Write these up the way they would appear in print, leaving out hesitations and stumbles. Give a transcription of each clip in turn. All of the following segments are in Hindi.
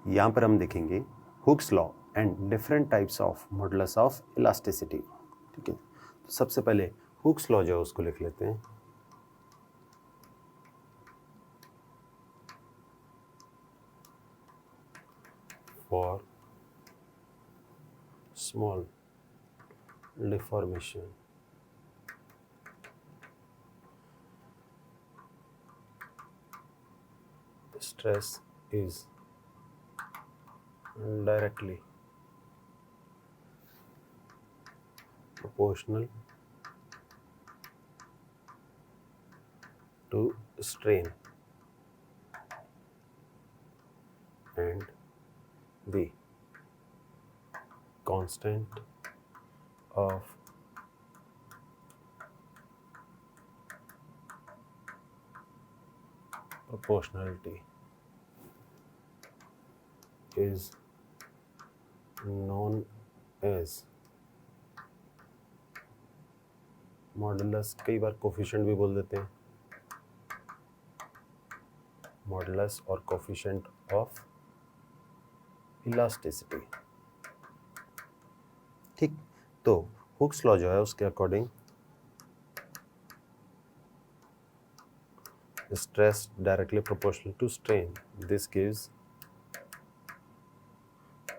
यहाँ पर हम देखेंगे Hooke's law and different types of modulus of elasticity. ठीक है, तो सबसे पहले हुक्स लॉ जो है उसको लिख लेते हैं। For small deformation stress is directly proportional to strain and the constant of proportionality is known as modulus, कई बार कोफिशिएंट भी बोल देते हैं, मॉडुलस और कोफिशिएंट ऑफ इलास्टिसिटी। ठीक, तो हुक्स लॉ जो है उसके according stress directly proportional to strain, this gives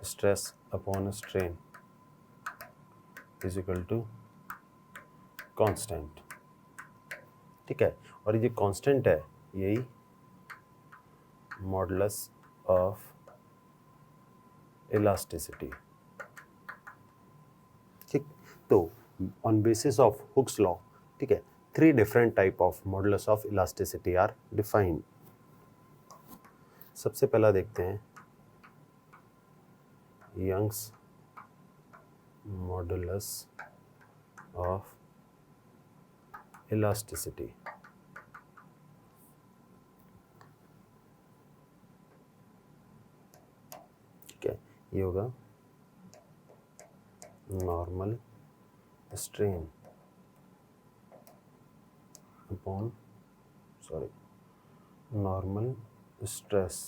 stress upon strain is equal to constant। ठीक है, और ये कांस्टेंट है यही मॉडुलस ऑफ इलास्टिसिटी। ठीक, तो on basis of Hooke's law, ठीक है, 3 different type of modulus of elasticity are defined. सबसे पहला देखते हैं यंग्स मॉडुलस ऑफ इलास्टिसिटी। ठीक है, ये होगा normal strain upon normal stress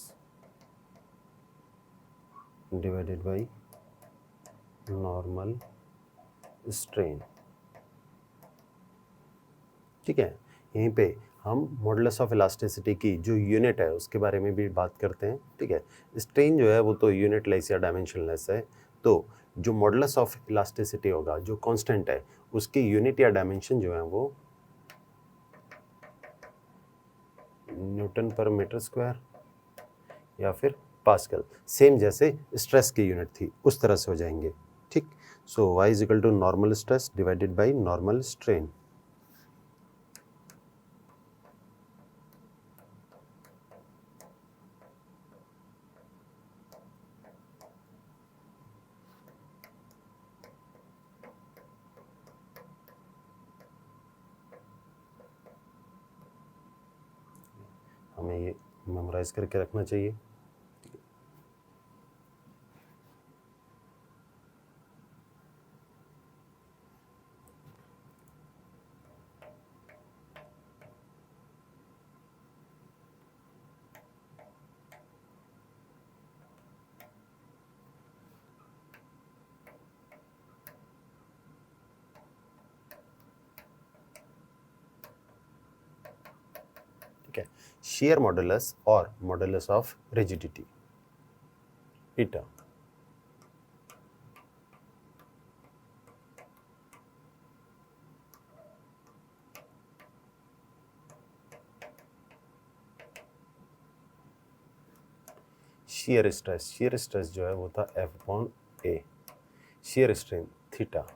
divided by normal strain. ठीक है, यहीं पे हम मॉडुलस ऑफ इलास्टिसिटी की जो यूनिट है उसके बारे में भी बात करते हैं। ठीक है, स्ट्रेन जो है वो तो यूनिटलेस या डायमेंशनलेस है, तो जो मॉडुलस ऑफ इलास्टिसिटी होगा, जो कांस्टेंट है, उसकी यूनिट या डायमेंशन जो है वो न्यूटन पर मीटर स्क्वायर या फिर पास्कल, सेम जैसे स्ट्रेस की यूनिट थी उस तरह से हो जाएंगे। ठीक, so y is equal to normal stress divided by normal strain. हमें ये मेमोराइज करके रखना चाहिए। ठीक है, shear मॉडुलस और modulus of rigidity eta. shear stress जो है वो था F/A, shear strain theta.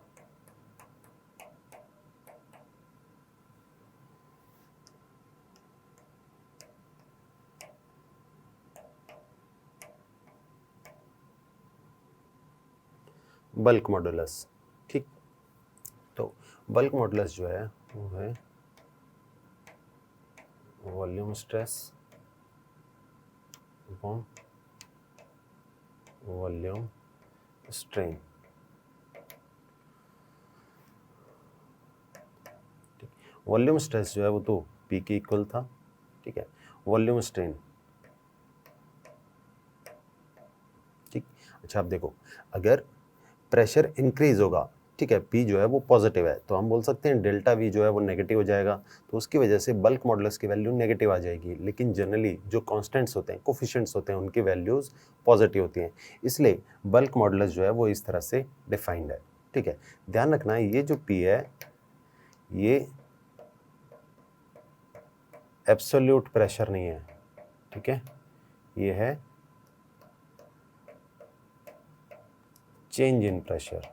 Bulk modulus, ठीक, तो बल्क मॉडुलस जो है वो है volume stress upon volume strain. Volume stress जो है वो तो P के इक्वल था। ठीक है, वॉल्यूम स्ट्रेन ठीक। अच्छा आप देखो, अगर प्रेशर इंक्रीज होगा, ठीक है, P जो है वो पॉजिटिव है, तो हम बोल सकते हैं डेल्टा V जो है वो नेगेटिव हो जाएगा, तो उसकी वजह से बल्क मॉडुलस की वैल्यू नेगेटिव आ जाएगी। लेकिन जनरली जो कांस्टेंट्स होते हैं, कोफिशिएंट्स होते हैं, उनकी वैल्यूज पॉजिटिव होती हैं, इसलिए बल्क मॉडुलस जो है वो इस तरह से डिफाइंड है। ठीक है, ध्यान रखना ये जो P है ये एब्सोल्यूट प्रेशर नहीं है, ठीक है, ये है चेंज इन प्रेशर।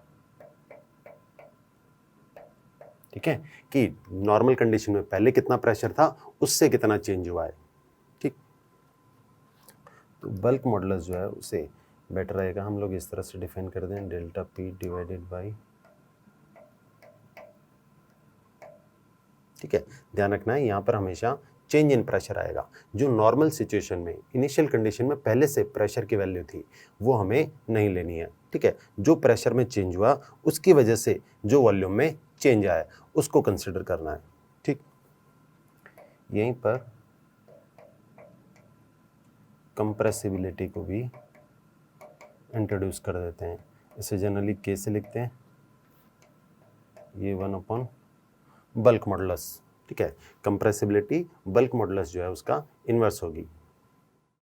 ठीक है, कि नॉर्मल कंडीशन में पहले कितना प्रेशर था उससे कितना चेंज हुआ है। ठीक, तो बल्क मॉडुलस जो है उसे बेटर रहेगा हम लोग इस तरह से डिफाइन कर दें, डेल्टा P डिवाइडेड बाई, ठीक है, ध्यान रखना है यहाँ पर हमेशा चेंज इन प्रेशर आएगा। जो नॉर्मल सिचुएशन में इनिशियल कंडीशन में पहले से प्रेशर की वैल्यू थी वो हमें नहीं लेनी है। ठीक है, जो प्रेशर में चेंज हुआ उसकी वजह से जो वॉल्यूम में चेंज आया उसको कंसिडर करना है। ठीक, यहीं पर कंप्रेसिबिलिटी को भी इंट्रोड्यूस कर देते हैं। इसे जनरली K से लिखते हैं, ये 1/, बल्क मॉडुलस। ठीक है, कंप्रेसिबिलिटी बल्क मॉडुलस जो है उसका इन्वर्स होगी।